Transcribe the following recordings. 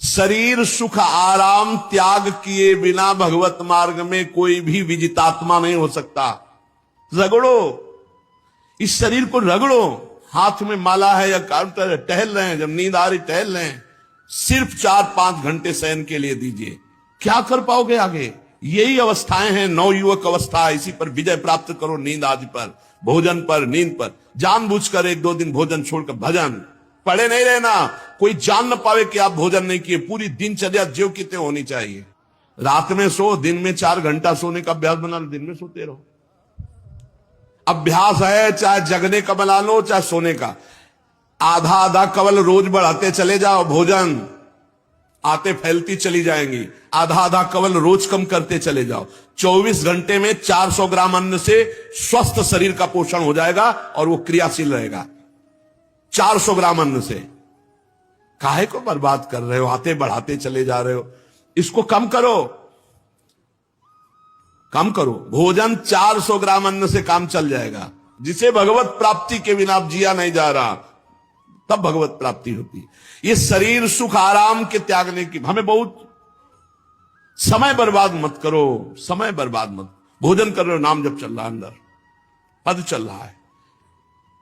शरीर सुख आराम त्याग किए बिना भगवत मार्ग में कोई भी विजितात्मा नहीं हो सकता। रगड़ो, इस शरीर को रगड़ो। हाथ में माला है या काउंटर है, टहल रहे हैं, जब नींद आ रही टहल रहे हैं, सिर्फ 4-5 घंटे शयन के लिए दीजिए। क्या कर पाओगे आगे? यही अवस्थाएं हैं, नवयुवक अवस्था। इसी पर विजय प्राप्त करो। नींद आदि पर, भोजन पर, नींद पर जानबूझकर 1-2 दिन भोजन छोड़कर भजन पड़े नहीं रहना। कोई जान न पावे कि आप भोजन नहीं किए। पूरी दिनचर्या ज्यों की त्यों होनी चाहिए। रात में सो, दिन में 4 घंटा सोने का अभ्यास बना लो, दिन में सोते रहो। अभ्यास है, चाहे जगने का बना लो चाहे सोने का। आधा आधा कवल रोज बढ़ाते चले जाओ। भोजन आते फैलती चली जाएंगी। आधा आधा कवल रोज कम करते चले जाओ। 24 घंटे में 400 ग्राम अन्न से स्वस्थ शरीर का पोषण हो जाएगा और वो क्रियाशील रहेगा। 400 ग्राम अन्न से काहे को बर्बाद कर रहे हो? आते बढ़ाते चले जा रहे हो। इसको कम करो, कम करो। भोजन 400 ग्राम अन्न से काम चल जाएगा। जिसे भगवत प्राप्ति के बिना जिया नहीं जा रहा, तब भगवत प्राप्ति होती। ये शरीर सुख आराम के त्यागने की, हमें बहुत समय बर्बाद मत करो। समय बर्बाद मत। भोजन कर रहे हो, नाम जब चल रहा है, अंदर पद चल रहा है।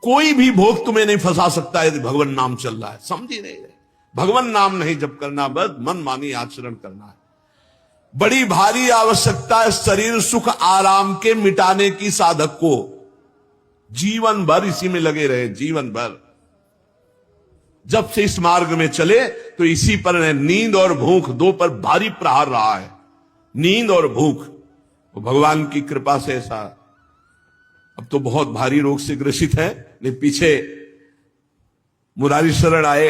कोई भी भोग तुम्हें नहीं फंसा सकता यदि भगवान नाम चल रहा है। समझी नहीं रहे? भगवान नाम नहीं जब करना, बस मन मानी आचरण करना है। बड़ी भारी आवश्यकता है शरीर सुख आराम के मिटाने की साधक को। जीवन भर इसी में लगे रहे, जीवन भर। जब से इस मार्ग में चले तो इसी पर नींद और भूख, 2 पर भारी प्रहार रहा है। नींद और भूख, तो भगवान की कृपा से ऐसा। अब तो बहुत भारी रोग से ग्रसित है। लेकिन पीछे मुरारी शरण आए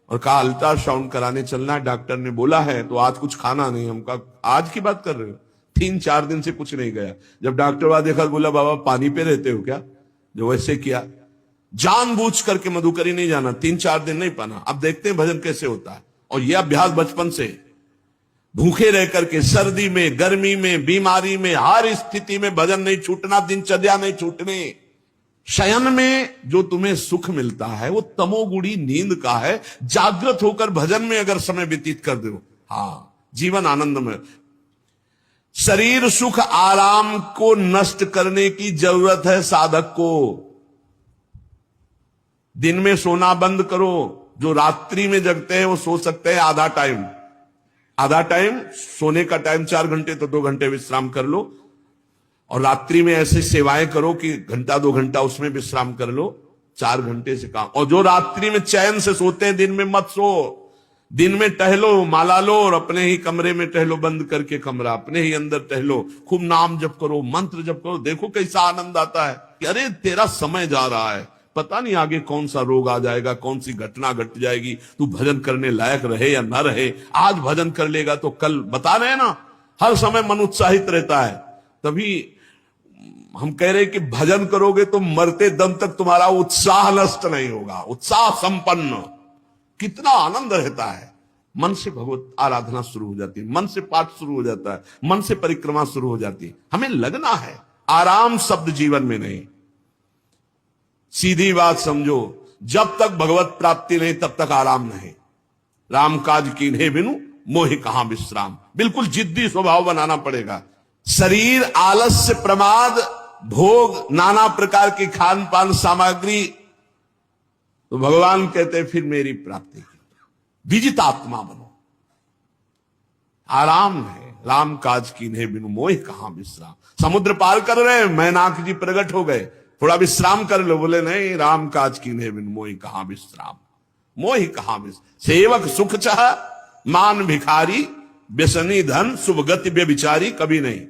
और कहा अल्ट्रासाउंड कराने चलना है। डॉक्टर ने बोला है तो आज कुछ खाना नहीं। हम कहा आज की बात कर रहे हो? 3-4 दिन से कुछ नहीं गया। जब डॉक्टर वहां देखा, बोला बाबा पानी पे रहते हो क्या? जो वैसे किया, जानबूझ करके मधुकरी नहीं जाना। 3-4 दिन नहीं पाना। अब देखते हैं भजन कैसे होता है। और यह अभ्यास बचपन से, भूखे रह करके, सर्दी में, गर्मी में, बीमारी में, हर स्थिति में भजन नहीं छूटना, दिनचर्या नहीं छूटनी। शयन में जो तुम्हें सुख मिलता है वो तमोगुणी नींद का है। जागृत होकर भजन में अगर समय व्यतीत कर दो, जीवन आनंदमय। शरीर सुख आराम को नष्ट करने की जरूरत है साधक को। दिन में सोना बंद करो। जो रात्रि में जगते हैं वो सो सकते हैं आधा टाइम। सोने का टाइम 4 घंटे, तो 2 घंटे विश्राम कर लो। और रात्रि में ऐसे सेवाएं करो कि 1-2 घंटा उसमें विश्राम कर लो। 4 घंटे से काम। और जो रात्रि में चैन से सोते हैं, दिन में मत सो। दिन में टहलो, माला लो और अपने ही कमरे में टहलो, बंद करके कमरा, अपने ही अंदर टहलो। खूब नाम जप करो, मंत्र जप करो। देखो कैसा आनंद आता है कि अरे तेरा समय जा रहा है। पता नहीं आगे कौन सा रोग आ जाएगा, कौन सी घटना घट जाएगी। तू भजन करने लायक रहे या ना रहे। आज भजन कर लेगा तो कल, बता रहे ना, हर समय मन उत्साहित रहता है। तभी हम कह रहे कि भजन करोगे तो मरते दम तक तुम्हारा उत्साह नष्ट नहीं होगा। उत्साह संपन्न, कितना आनंद रहता है। मन से भगवत आराधना शुरू हो जाती है, मन से पाठ शुरू हो जाता है, मन से परिक्रमा शुरू हो जाती है। हमें लगना है। आराम शब्द जीवन में नहीं। सीधी बात समझो, जब तक भगवत प्राप्ति नहीं तब तक आराम नहीं। राम काज कीन्हे बिनु मोहि कहां विश्राम। बिल्कुल जिद्दी स्वभाव बनाना पड़ेगा। शरीर, आलस्य, प्रमाद, भोग, नाना प्रकार की खान पान सामग्री, तो भगवान कहते हैं फिर मेरी प्राप्ति की। विजितात्मा बनो। आराम है। राम काज कीन्हे बिनु मोहि कहां विश्राम। समुद्र पार कर रहे हैं, मैनाक जी प्रकट हो गए, थोड़ा विश्राम कर लो। बोले नहीं, राम काज कीन्हे बिनु मोहि कहां विश्राम। मोहि कहां विश्राम। सेवक सुख चाह, मान भिखारी, व्यसनी धन, शुभ गति व्यभिचारी, कभी नहीं।